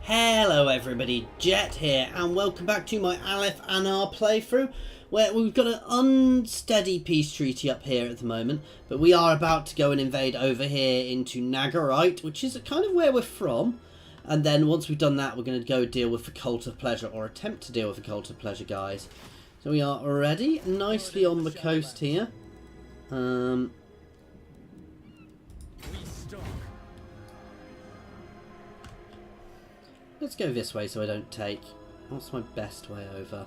Hello everybody, Jet here, and welcome back to my Alith Anar playthrough, where we've got an unsteady peace treaty up here at the moment, but we are about to go and invade over here into Nargarythe, which is kind of where we're from, and then once we've done that, we're going to go deal with the Cult of Pleasure, or attempt to deal with the Cult of Pleasure, guys. So we are already nicely on the coast here. Let's go this way so I don't take... What's my best way over?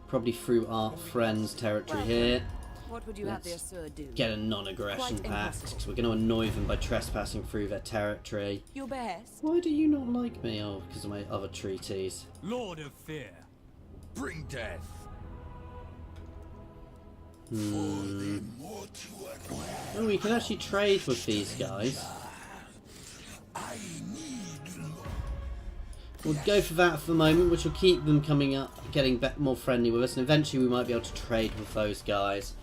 Probably through our friend's territory here. What would you have their sir do? Get a non-aggression pact, because we're going to annoy them by trespassing through their territory. Your best. Why do you not like me? Oh, because of my other treaties. Lord of Fear, bring death. Oh, we can actually trade with these guys. We'll go for that for the moment, which will keep them coming up, getting more friendly with us, and eventually we might be able to trade with those guys.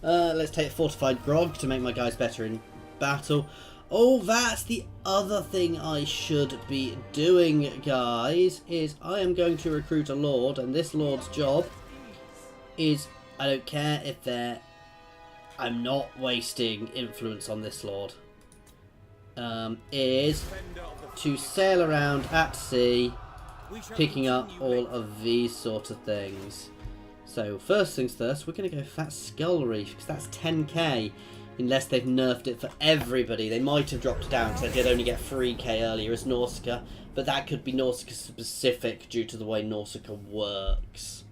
Let's take Fortified Grog to make my guys better in battle. Oh, that's the other thing I should be doing, guys, is I am going to recruit a lord, and this lord's job is, I don't care if they're... I'm not wasting influence on this lord. Is to sail around at sea, picking up all of these sort of things. So first things first, we're going to go for that Skull Reef, because that's 10k, unless they've nerfed it for everybody. They might have dropped it down, because they did only get 3k earlier as Nausicaa, but that could be Nausicaa specific due to the way Nausicaa works.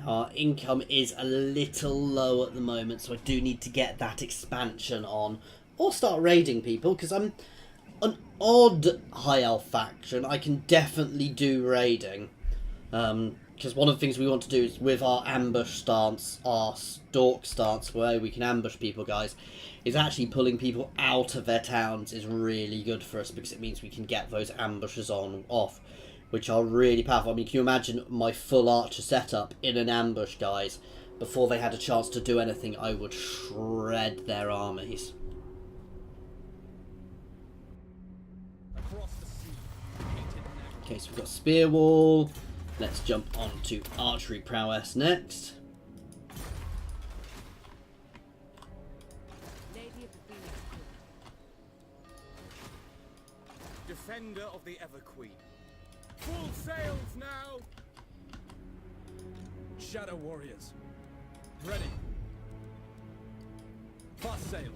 Our income is a little low at the moment, so I do need to get that expansion on. Or start raiding people, because I'm an odd high elf faction. I can definitely do raiding. Because one of the things we want to do is with our ambush stance, our stalk stance, where we can ambush people, guys, is actually pulling people out of their towns is really good for us, because it means we can get those ambushes off. Which are really powerful. I mean, can you imagine my full archer setup in an ambush, guys? Before they had a chance to do anything, I would shred their armies. Okay, so we've got Spear Wall. Let's jump on to Archery Prowess next. Defender of the Ever Queen. Full sails now! Shadow Warriors. Ready. Fast sail.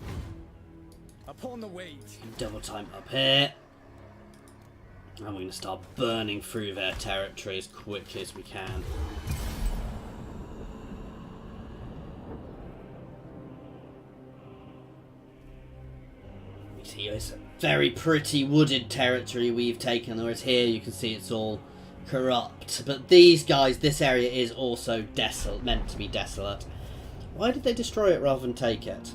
Upon the waves. Double time up here. And we're going to start burning through their territory as quickly as we can. See, it's a very pretty wooded territory we've taken, whereas here you can see it's all corrupt. But these guys, this area is also desolate, meant to be desolate. Why did they destroy it rather than take it?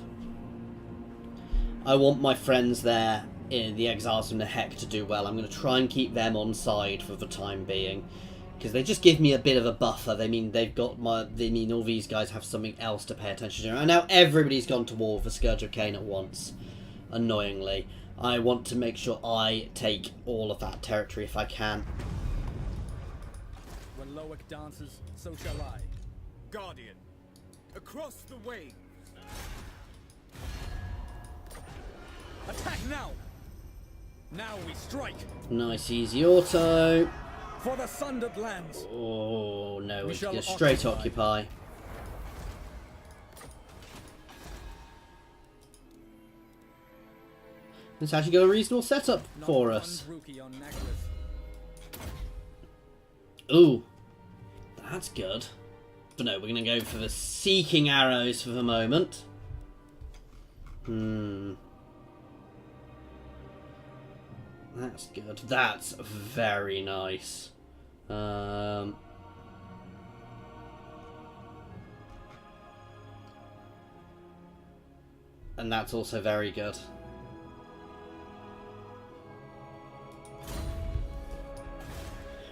I want my friends there, in the Exiles from the Heck, to do well. I'm going to try and keep them on side for the time being, because they just give me a bit of a buffer. They mean they've got my. They mean all these guys have something else to pay attention to. And now everybody's gone to war with the Scourge of Cain at once. Annoyingly, I want to make sure I take all of that territory if I can. When Loic dances, so shall I. Guardian, across the waves. Attack now! Now we strike. Nice easy auto. For the sundered lands. Oh no, We it's shall a straight occupy. It's actually got a reasonable setup for us. Ooh, that's good. But no, we're going to go for the Seeking Arrows for the moment. That's good. That's very nice. And that's also very good.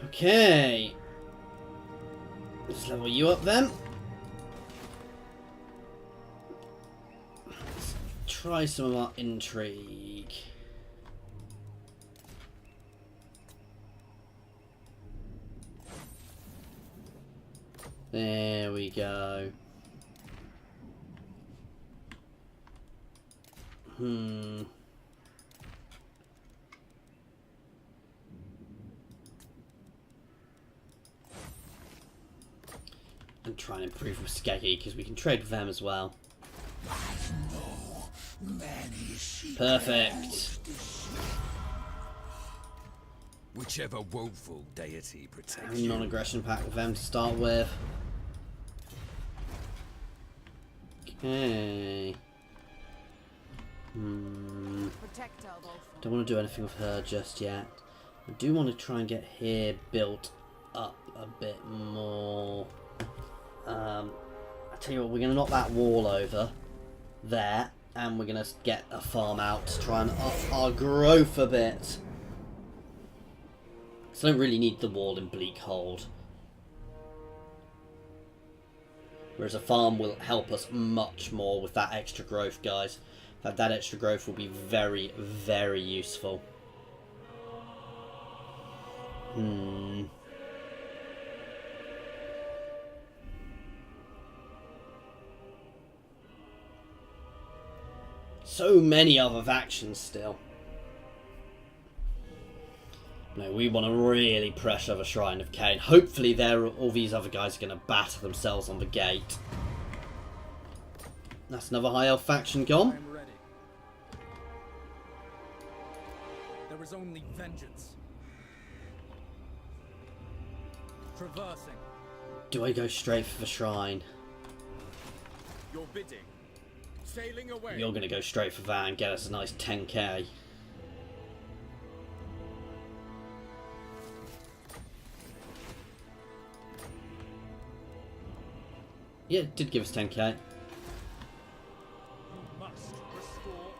Okay. Let's level you up then. try some of our intrigue. There we go. And try and improve with Skeggy, because we can trade with them as well. Perfect. Whichever woeful deity protects And non-aggression pact with them to start with. Okay. Protect our Wolf. Don't want to do anything with her just yet. I do want to try and get here built up a bit more. I tell you what, we're going to knock that wall over there, and we're going to get a farm out to try and up our growth a bit. Because I don't really need the wall in Bleakhold. Whereas a farm will help us much more with that extra growth, guys. That extra growth will be very, very useful. So many other factions still. No, we want to really pressure the Shrine of Cain. Hopefully all these other guys are going to batter themselves on the gate. That's another high elf faction gone. I'm ready. There is only vengeance. Traversing. Do I go straight for the Shrine? Your bidding. Sailing away. You're going to go straight for that and get us a nice 10k. Yeah, it did give us 10k. Must restore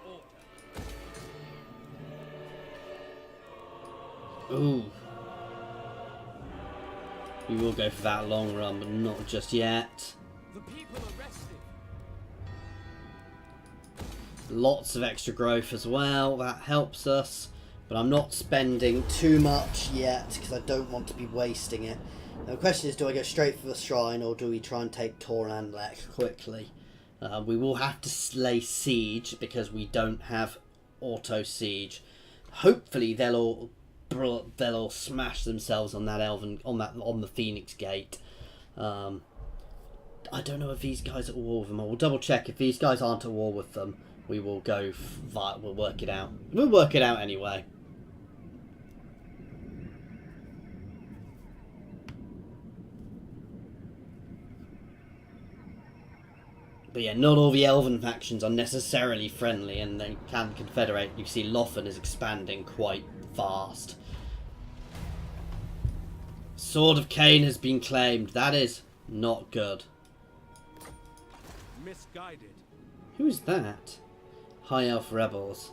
order. Ooh. We will go for that long run, but not just yet. The people are rested. Lots of extra growth as well, that helps us. But I'm not spending too much yet, because I don't want to be wasting it. Now the question is, do I go straight for the Shrine, or do we try and take Tor and Lek quickly? We will have to slay Siege, because we don't have auto Siege. Hopefully they'll all smash themselves on that on the Phoenix Gate. I don't know if these guys are at war with them. I will double check. If these guys aren't at war with them, we will go. We'll work it out. We'll work it out anyway. But yeah, not all the Elven factions are necessarily friendly, and they can confederate. You see Lothern is expanding quite fast. Sword of Cain has been claimed. That is not good. Misguided. Who is that? High Elf Rebels.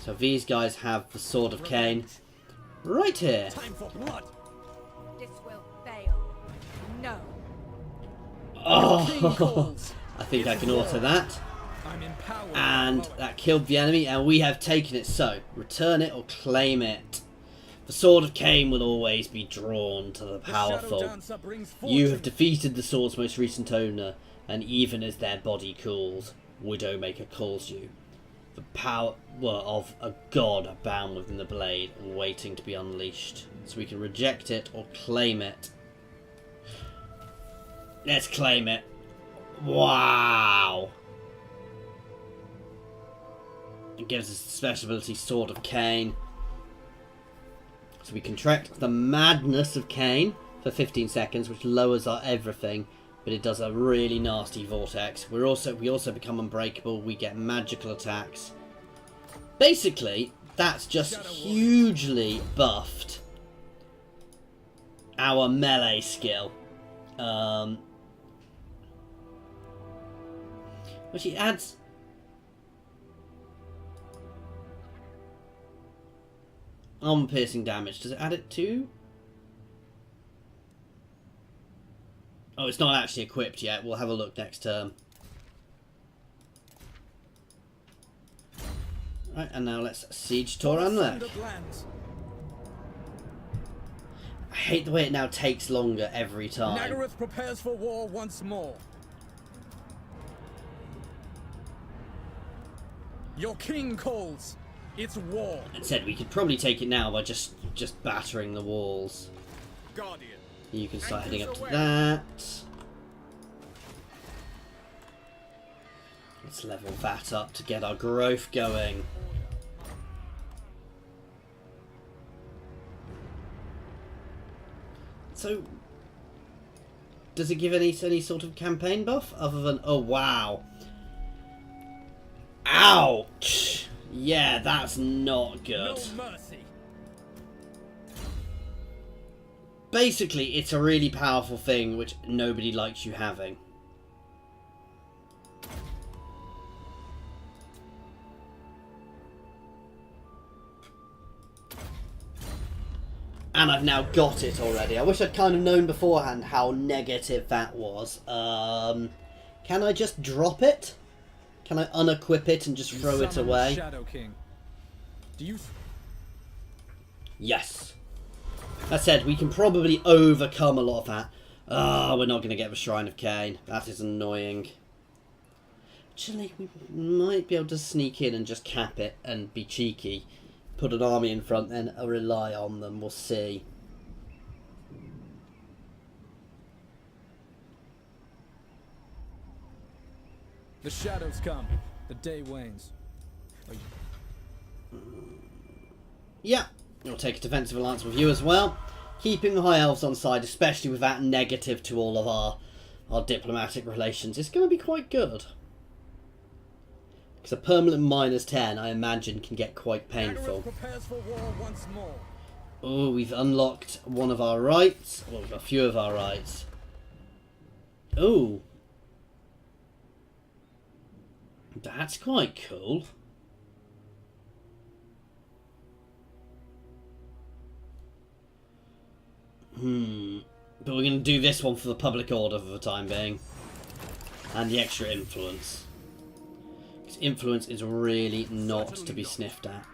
So these guys have the Sword of Cain right here. Time for blood. This will fail. No. Oh, I think I can auto that. I'm empowered. And that killed the enemy, and we have taken it. So, return it or claim it. The Sword of Cain will always be drawn to the powerful. You have defeated the sword's most recent owner, and even as their body cools, Widowmaker calls you. The power of a god bound within the blade and waiting to be unleashed. So we can reject it or claim it. Let's claim it. Wow! It gives us the special ability Sword of Cain. So we contract the Madness of Cain for 15 seconds, which lowers our everything, but it does a really nasty vortex. We also become unbreakable. We get magical attacks. Basically, that's just hugely buffed our melee skill. Which it adds. Armor piercing damage. Does it add it to? Oh, it's not actually equipped yet. We'll have a look next term. Right, and now let's siege Toranlek. I hate the way it now takes longer every time. Nargarythe prepares for war once more. Your king calls. It's war. It said we could probably take it now by just battering the walls. Guardian. You can start heading up to that. Let's level that up to get our growth going. So, does it give any sort of campaign buff other than, oh wow, ouch, yeah, that's not good. No mercy. Basically, it's a really powerful thing which nobody likes you having. And I've now got it already. I wish I'd kind of known beforehand how negative that was. Can I just drop it? Can I unequip it and just throw it away? Shadow King. Do you? Yes. That said, we can probably overcome a lot of that. Ah, we're not going to get the Shrine of Cain. That is annoying. Actually, we might be able to sneak in and just cap it and be cheeky. Put an army in front, then rely on them. We'll see. The shadows come. The day wanes. Yeah, we'll take a defensive alliance with you as well. Keeping the High Elves on side, especially with that negative to all of our diplomatic relations, is going to be quite good. Because a permanent -10, I imagine, can get quite painful. Prepares for war once more. Oh, we've unlocked one of our rights. Well, a few of our rights. Oh. That's quite cool. But we're going to do this one for the public order for the time being. And the extra influence. Influence is really not to be sniffed at.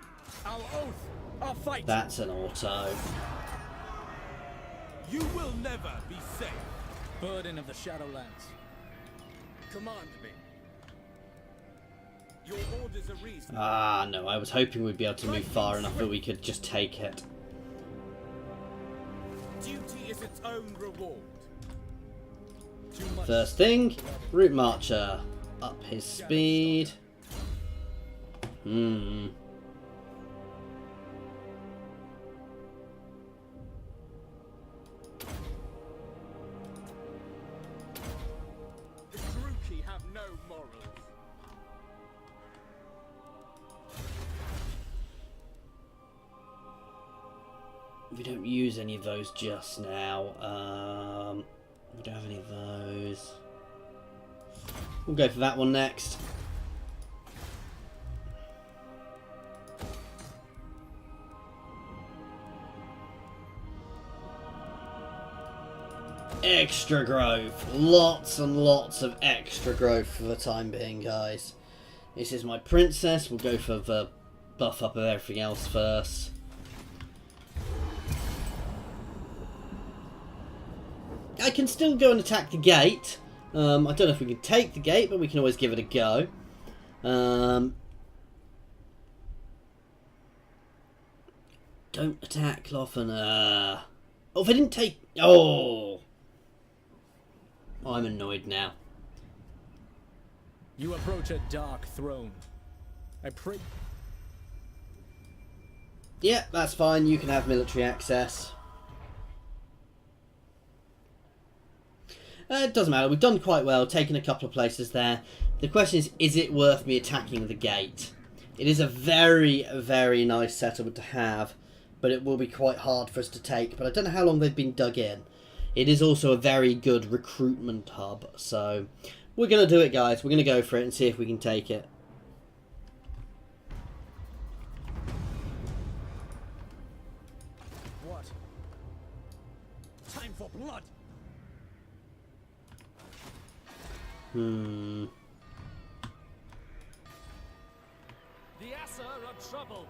Our oath, our fight. That's an auto. You will never be safe. Burden of the Shadowlands. Command me. Your orders are reasonable. Ah, no, I was hoping we'd be able to move far enough that we could just take it. Duty is its own reward. First thing, Route Marcher. Up his speed. The Druki have no morals. We don't use any of those just now. We don't have any of those. We'll go for that one next. Extra growth. Lots and lots of extra growth for the time being, guys. This is my princess. We'll go for the buff up of everything else first. I can still go and attack the gate. I don't know if we can take the gate, but we can always give it a go. Don't attack Clothan. Oh, if I didn't take... Oh! I'm annoyed now. You approach a dark throne. I pray... Yeah, that's fine. You can have military access. It doesn't matter. We've done quite well, taken a couple of places there. The question is it worth me attacking the gate? It is a very, very nice settlement to have, but it will be quite hard for us to take. But I don't know how long they've been dug in. It is also a very good recruitment hub, so we're going to do it, guys. We're going to go for it and see if we can take it. What? Time for blood. The The Asser are troubled.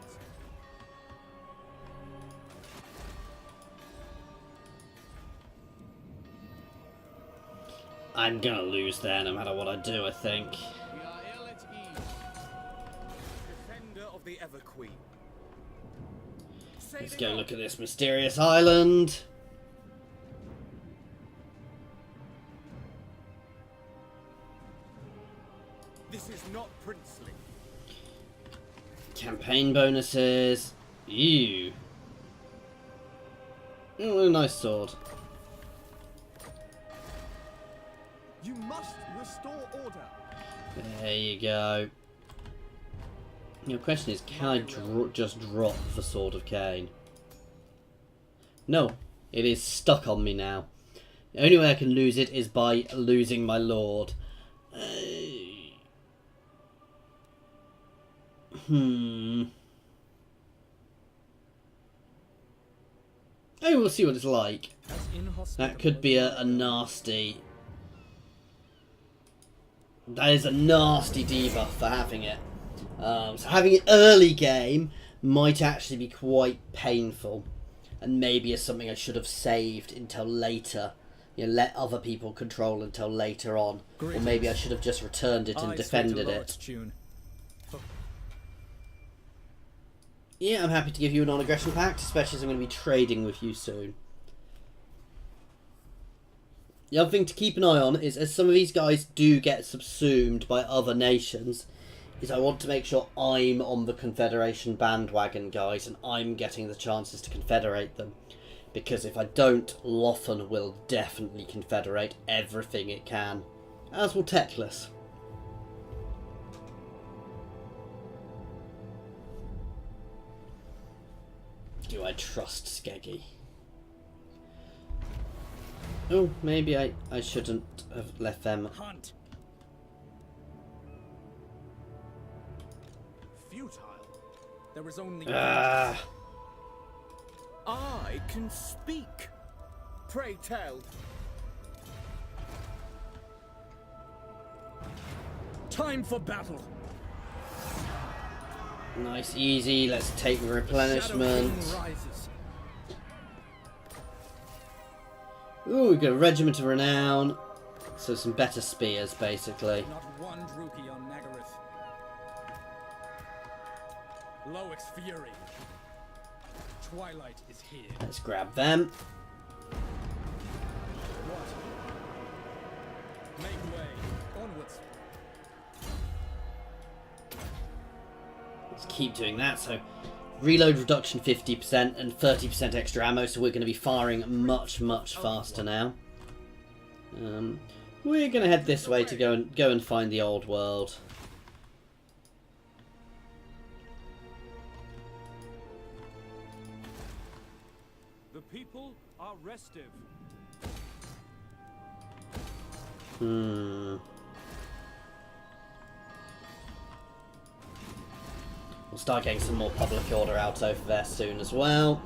I'm gonna lose there no matter what I do, I think. We are ill at ease. Defender of the Ever Queen. Let's go look at this mysterious island. This is not princely. Campaign bonuses. Ew. Oh, a nice sword. You must restore order. There you go. Your question is, can I just drop the Sword of Cain? No, it is stuck on me now. The only way I can lose it is by losing my lord. Oh, we'll see what it's like. That could be a nasty... That is a nasty debuff for having it. So having it early game might actually be quite painful. And maybe is something I should have saved until later. You know, let other people control until later on. Or maybe I should have just returned it and defended it. Yeah, I'm happy to give you a non-aggression pact, especially as I'm going to be trading with you soon. The other thing to keep an eye on is, as some of these guys do get subsumed by other nations, is I want to make sure I'm on the Confederation bandwagon, guys, and I'm getting the chances to confederate them. Because if I don't, Lothan will definitely confederate everything it can. As will Teclis. Do I trust Skeggy? Oh, maybe I shouldn't have left them. Hunt. Futile. There is only Ah. I can speak. Pray tell. Time for battle. Nice, easy. Let's take replenishment. Ooh, we got a regiment of renown. So some better spears, basically. Not one Druki on Nargarythe. Loix Fury. Twilight is here. Let's grab them. What? Make way. Onwards. Let's keep doing that. So reload reduction 50% and 30% extra ammo, so we're going to be firing much, much faster now. We're going to head this way to go and find the old world. The people are restive. We'll start getting some more public order out over there soon as well.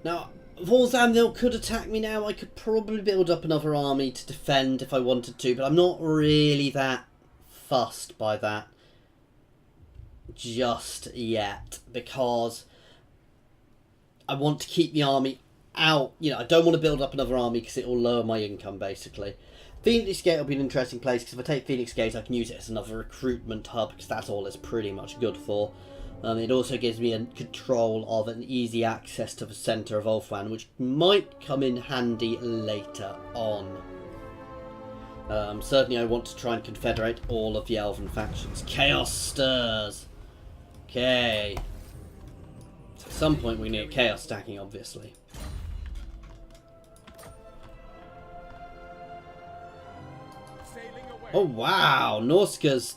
Now, Volzamnil could attack me now. I could probably build up another army to defend if I wanted to, but I'm not really that fussed by that just yet, because I want to keep the army out. You know, I don't want to build up another army because it will lower my income, basically. Phoenix Gate will be an interesting place, because if I take Phoenix Gate I can use it as another recruitment hub, because that's all it's pretty much good for. It also gives me a control of an easy access to the centre of Ulthuan, which might come in handy later on. Certainly I want to try and confederate all of the elven factions. Chaos stirs! Okay. So at some point we need chaos stacking, obviously. Oh wow, Norska's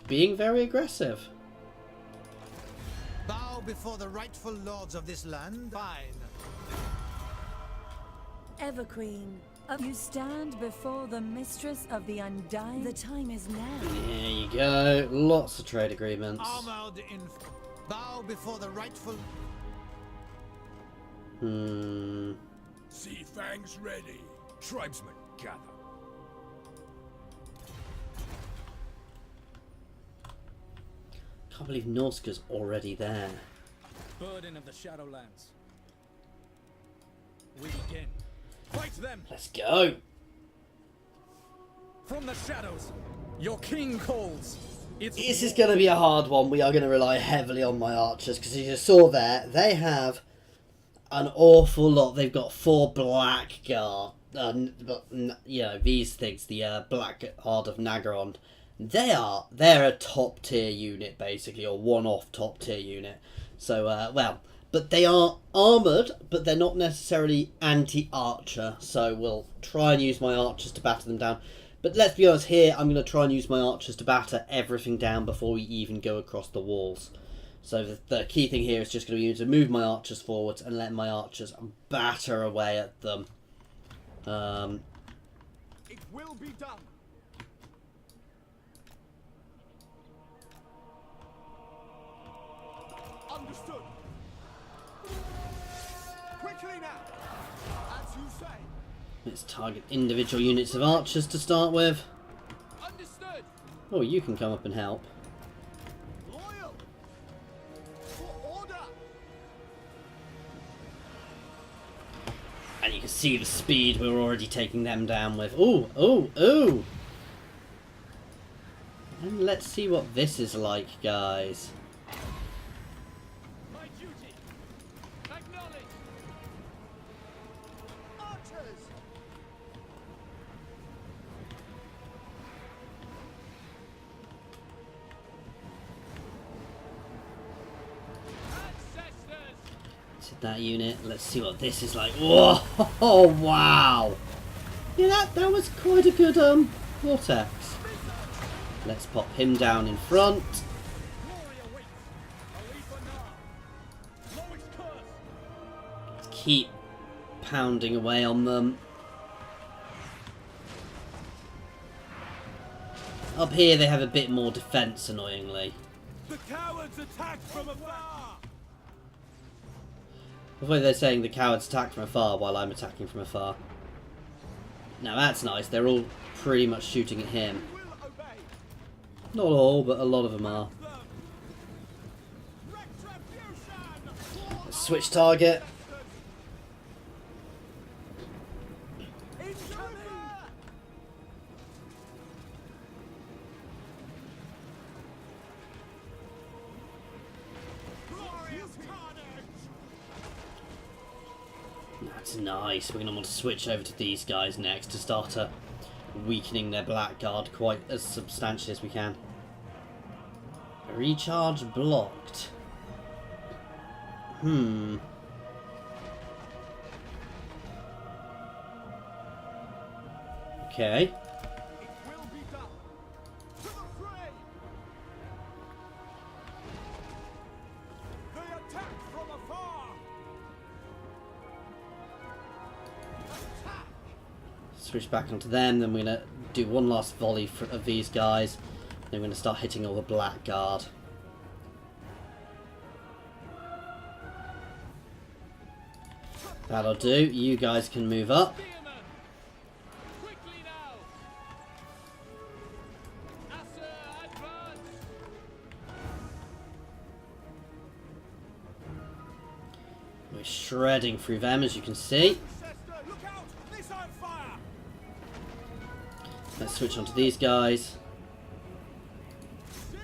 being very aggressive. Bow before the rightful lords of this land. Fine. Everqueen, you stand before the mistress of the undying. The time is now. There you go. Lots of trade agreements. Armored in. Bow before the rightful. Sea fangs ready. Tribesmen gather. Can't believe Norska's already there. Burden of the Shadowlands. We begin. Fight them Let's go. from the shadows. Your king calls. It's This is going to be a hard one. We are going to rely heavily on my archers because, as you saw there, they have an awful lot. They've got 4 blackguard. But you know, these things, the Blackguard of Nagaron, they're a top tier unit basically, or one-off top tier unit. So well, but they are armoured, but they're not necessarily anti-archer. So we'll try and use my archers to batter them down. But let's be honest, here I'm going to try and use my archers to batter everything down before we even go across the walls. So the key thing here is just going to be to move my archers forwards and let my archers batter away at them. It will be done. Understood. Quickly now. As you say. Let's target individual units of archers to start with. Understood. Oh, you can come up and help. Loyal. For order. And you can see the speed we're already taking them down with. Ooh, ooh, ooh! And let's see what this is like, guys. My duty. Acknowledge. Archers. Ancestors. To that unit, let's see what this is like. Whoa! Oh, wow! Yeah, that was quite a good vortex. Let's pop him down in front. glory awaits. Alith Anar. Lowest curse. Let's keep pounding away on them. Up here they have a bit more defense, annoyingly. The cowards attack from afar. Although they're saying the cowards attack from afar while I'm attacking from afar. Now that's nice, they're all pretty much shooting at him. Will obey. Not all, but a lot of them are. Retribution. Let's switch target. Incoming. Glorious carnage. That's nice. We're going to want to switch over to these guys next to start weakening their blackguard quite as substantially as we can. Recharge blocked. Okay. It will be done. To the fray. They attack from afar. Attack. Switch back onto them, then we're going to do one last volley of these guys. Then we're going to start hitting all the blackguard. That'll do. You guys can move up. Spearmen. Quickly now. Asser, advance. We're shredding through them, as you can see. Ancestor, look out. This on fire. Let's switch onto these guys. Sinner.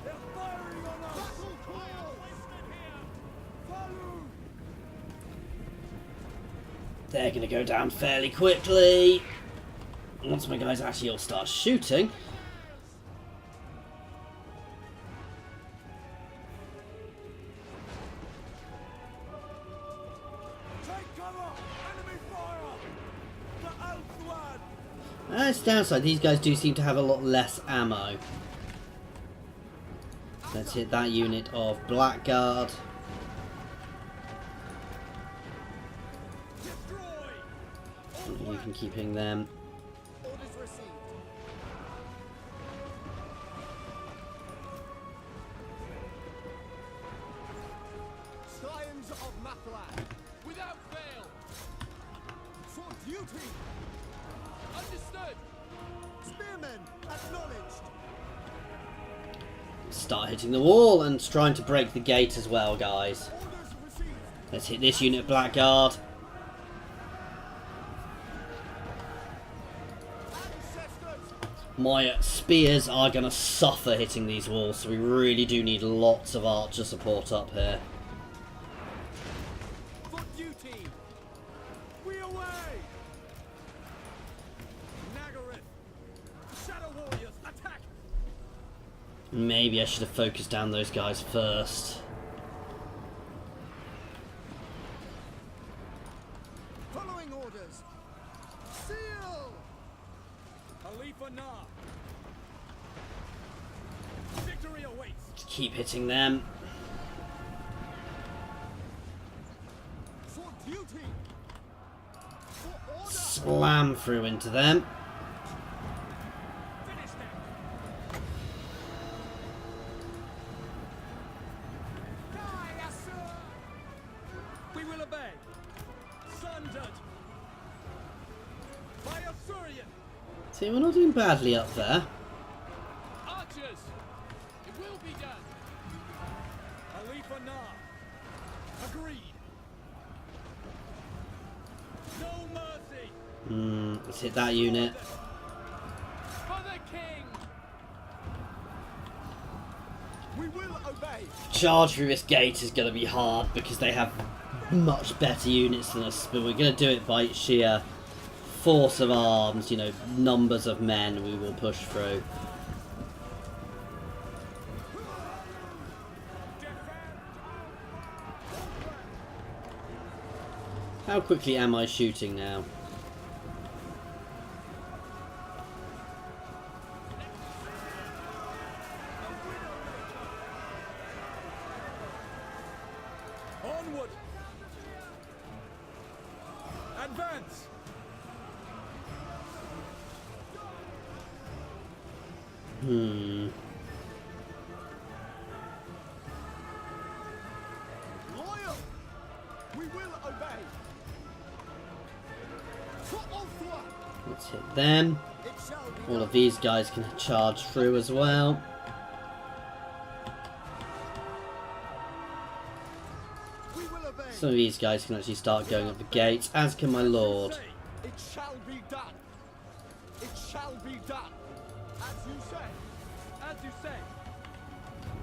They're firing on us. Battle call. Wasted here. Follow. They're going to go down fairly quickly. Once my guys actually all start shooting. Take cover. Enemy fire. The Alith Anar. That's the downside. These guys do seem to have a lot less ammo. Let's hit that unit of blackguard. Destroy. You can keep hitting them. Orders received. Scions of Matlan. Without fail. For duty. Understood. Spearmen, acknowledged. Start hitting the wall and trying to break the gate as well, guys. Orders received. Let's hit this unit of Blackguard. Ancestors. My spears are going to suffer hitting these walls, so we really do need lots of archer support up here. For duty! We away. Nargarythe. Shadow warriors, attack. Maybe I should have focused down those guys first. Following orders. Seal! Alith Anar! Victory awaits! Keep hitting them. For duty. For order. Slam through into them. Finish them! Die, Asur. We will obey! Sundered! By Asurian! See, we're not doing badly up there. Archers! It will be done! Alith Anar! Agreed! No mercy! Let's hit that unit. For the king! We will obey. Charge through this gate is going to be hard because they have much better units than us, but we're going to do it by sheer force of arms, you know, numbers of men we will push through. How quickly am I shooting now? Onward! Advance! Loyal. We will obey. For Ulthwa. Let's hit them. It shall be All of these guys can charge through as well. We will obey. Some of these guys can actually start going up the gates, as can my lord. It shall be done. It shall be done. As you say. As you say!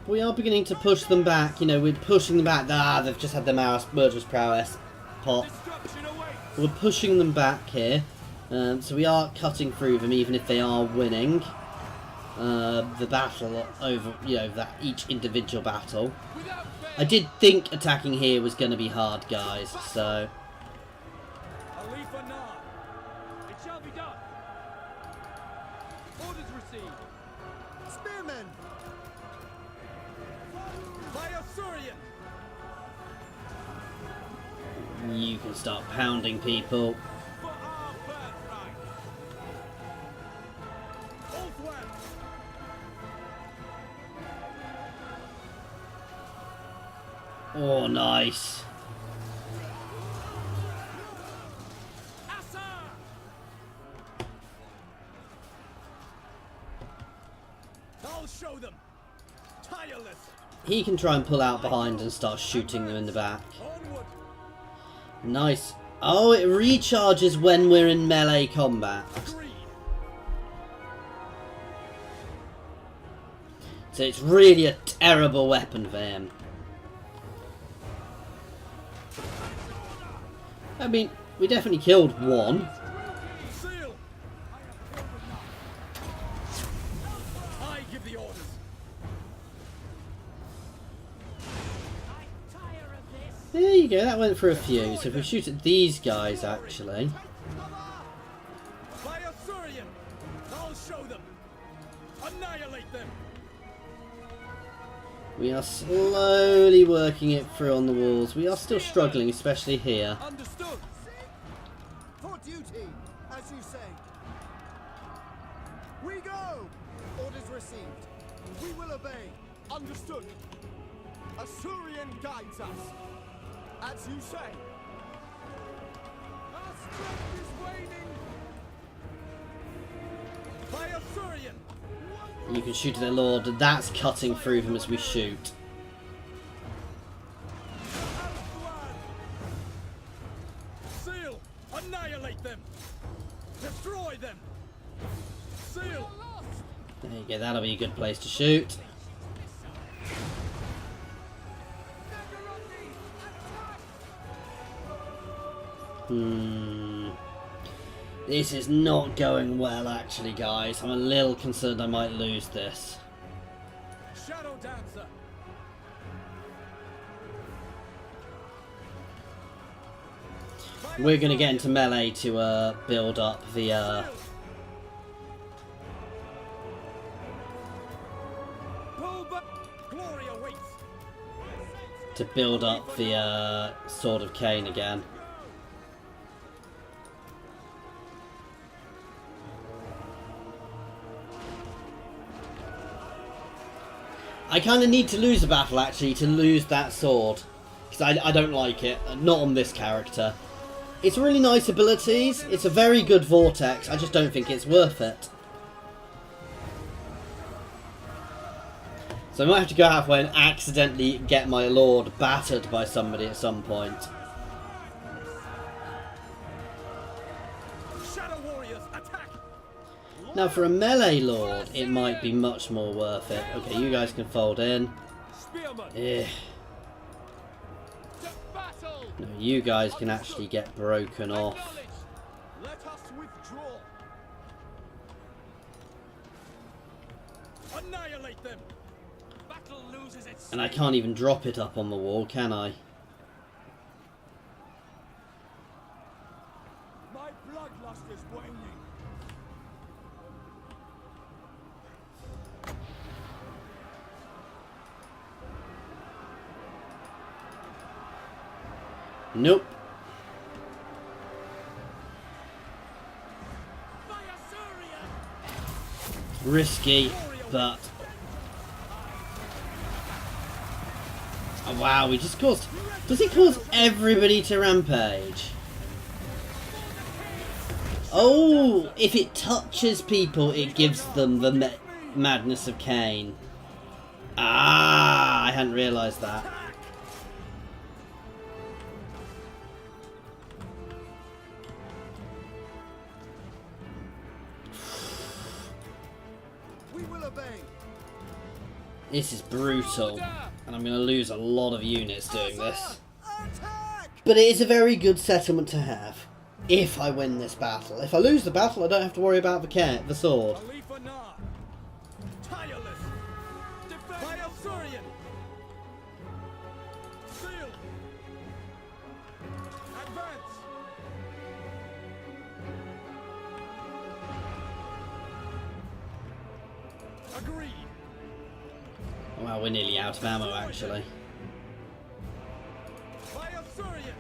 We are beginning to push them back, you know, we're pushing them back. Ah, they've just had their murderous prowess pop. Destruction awaits! We're pushing them back here. So we are cutting through them, even if they are winning the battle over, you know, that each individual battle. Without fail! I did think attacking here was going to be hard, guys, so... Alith Anar! It shall be done! Orders received! Spearmen! By Asurian! You can start pounding people. For our birthright! Ulthwan! Oh, nice. Assa! I'll show them! Tireless! He can try and pull out behind and start shooting them in the back. Onward! Nice. Oh, it recharges when we're in melee combat. Agreed! So it's really a terrible weapon for him. I mean, we definitely killed one. Seal! I give the orders! There you go, that went for a few. So if we shoot at these guys, actually... By Asurian! I'll show them! Annihilate them! We are slowly working it through on the walls. We are still struggling, especially here. Understood! For duty, as you say. We go! Orders received. We will obey. Understood. Asurian guides us. As you say. Our strength is waning. By Assyrian! You can shoot at their lord. That's cutting through them as we shoot. Seal! Annihilate them! Destroy them! Seal! There you go, that'll be a good place to shoot. This is not going well, actually, guys. I'm a little concerned I might lose this. Shadow Dancer! We're going to get into melee to build up the Pull back! Glory awaits! Sword of Cain again. I kind of need to lose a battle, actually, to lose that sword. Because I don't like it. Not on this character. It's really nice abilities. It's a very good vortex. I just don't think it's worth it. So I might have to go halfway and accidentally get my lord battered by somebody at some point. Shadow Warriors, attack! Now for a melee lord, it might be much more worth it. Okay, you guys can fold in. Spearman! No, you guys can actually get broken off. Let us withdraw. Annihilate them! Battle loses its And I can't even drop it up on the wall, can I? My bloodlust is waning. Nope. By Assyrian! Risky, but... Oh wow, he just caused... Does he cause everybody to rampage? Oh, if it touches people, it gives them the madness of Cain. Ah, I hadn't realised that. We will obey. This is brutal, and I'm going to lose a lot of units doing this. Attack! But it is a very good settlement to have, if I win this battle. If I lose the battle, I don't have to worry about the sword. Alith Anar! Tireless! Defend! By Assyrian! Seal! Advance! Agreed! Wow, we're nearly out of ammo, actually. By Assyrian!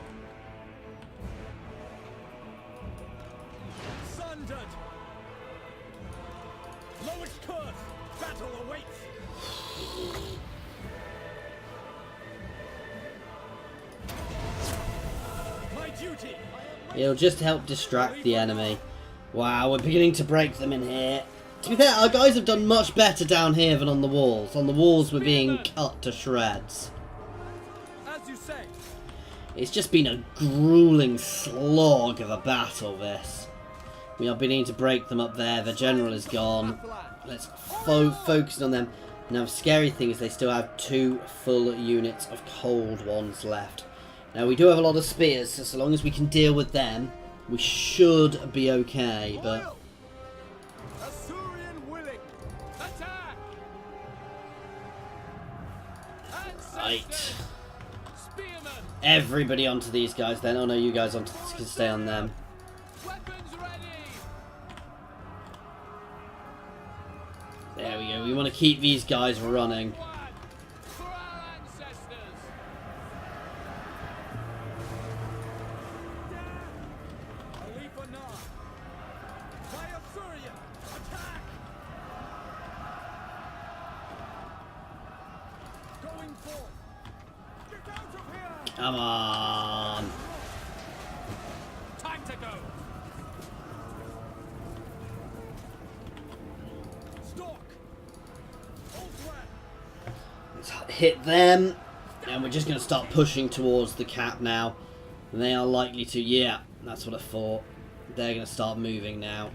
Sundered! Lowest curse! Battle awaits! My duty! It'll just help distract the enemy. Wow, we're beginning to break them in here. To be fair, our guys have done much better down here than on the walls. On the walls, we're being cut to shreds. As you say! It's just been a grueling slog of a battle, this. We are beginning to break them up there. The general is gone. Let's focus on them. Now, the scary thing is they still have 2 full units of cold ones left. Now, we do have a lot of spears, so long as we can deal with them, we should be okay, but... Assyrian willing. Attack! Right. Spearman! Everybody onto these guys then. Oh no, you guys can stay on them. Weapons ready! There we go. We want to keep these guys running. For our ancestors! Alith Anar! By Assyrian! Attack! Going forth! Get out of here! Come on. Time to go! hit them. And we're just going to start pushing towards the cap now. And they are likely to... Yeah, that's what I thought. They're going to start moving now.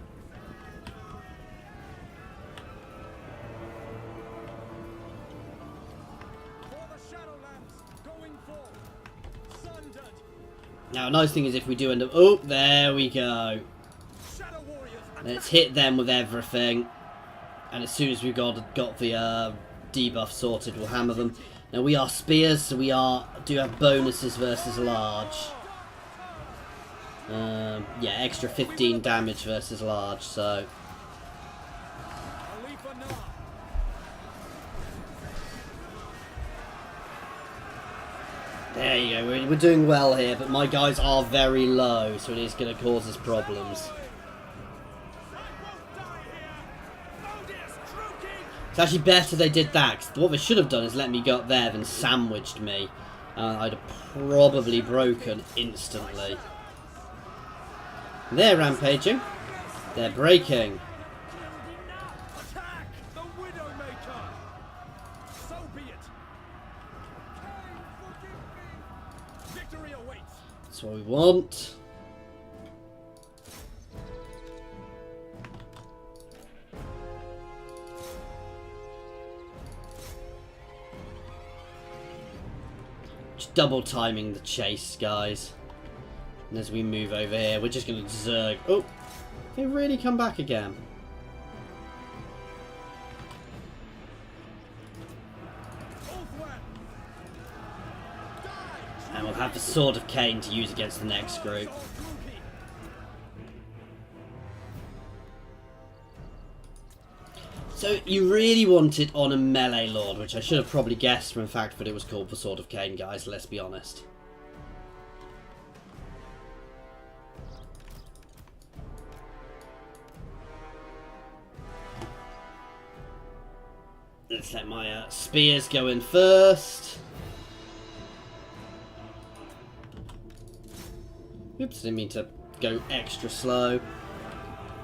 Now, a nice thing is if we do end up... Oh, there we go. Let's hit them with everything. And as soon as we've got the debuff sorted, we'll hammer them. Now, we are spears, so we do have bonuses versus large. Yeah, extra 15 damage versus large, so... Alith Anar. There you go, we're doing well here, but my guys are very low, so it is going to cause us problems. It's actually better they did that, 'cause what they should have done is let me go up there than sandwiched me. I'd have probably broken instantly. They're rampaging. They're breaking. Attack the Widowmaker. So be it. Victory awaits. That's what we want. Just double timing the chase, guys. And as we move over here, we're just going to zerg. Oh, they really come back again. And we'll have the Sword of Cain to use against the next group. So you really want it on a melee lord, which I should have probably guessed from the fact that it was called the Sword of Cain, guys, let's be honest. Let's let my spears go in first. Oops, didn't mean to go extra slow.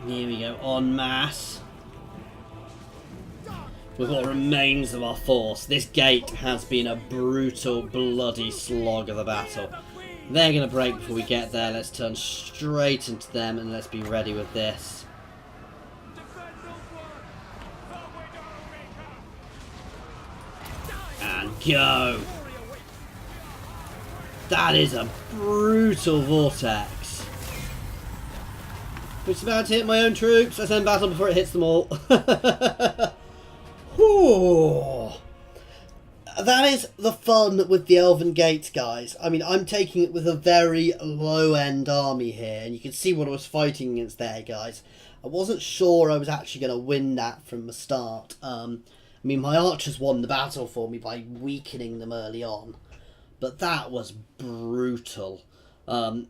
Here we go, en masse. With what remains of our force, this gate has been a brutal, bloody slog of a battle. They're going to break before we get there. Let's turn straight into them and let's be ready with this. And go! That is a brutal vortex. Which is about to hit my own troops. Let's end battle before it hits them all. Whew. That is the fun with the Elven Gates, guys. I mean, I'm taking it with a very low-end army here, and you can see what I was fighting against there, guys. I wasn't sure I was actually going to win that from the start. I mean, my archers won the battle for me by weakening them early on, but that was brutal. And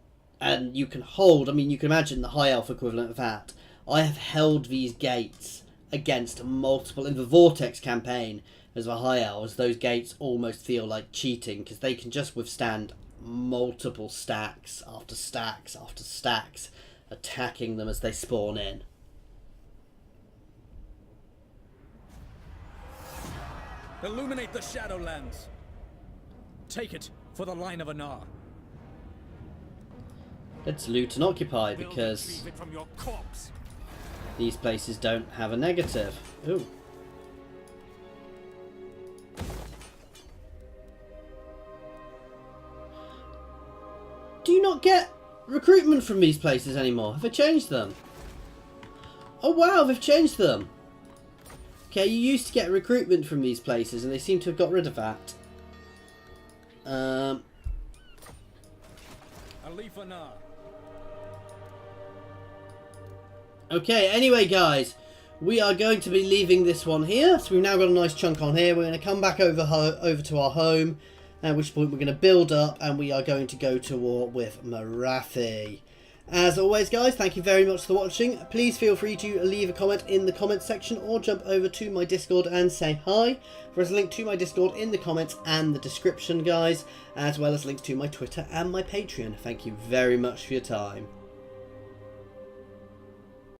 you can hold, I mean, you can imagine the high elf equivalent of that. I have held these gates against multiple, in the Vortex campaign as a high elves, those gates almost feel like cheating because they can just withstand multiple stacks after stacks after stacks attacking them as they spawn in. Illuminate the Shadowlands. Take it for the line of Anar. Let's loot and occupy because From your corpse. these places don't have a negative. Ooh. Do you not get recruitment from these places anymore? Have they changed them? Oh wow, they've changed them. Okay, you used to get recruitment from these places and they seem to have got rid of that. Alith Anar. Okay, anyway guys, we are going to be leaving this one here. So we've now got a nice chunk on here. We're going to come back over to our home, at which point we're going to build up and we are going to go to war with Nargarythe. As always guys, thank you very much for watching. Please feel free to leave a comment in the comments section or jump over to my Discord and say hi. There's a link to my Discord in the comments and the description guys, as well as links to my Twitter and my Patreon. Thank you very much for your time.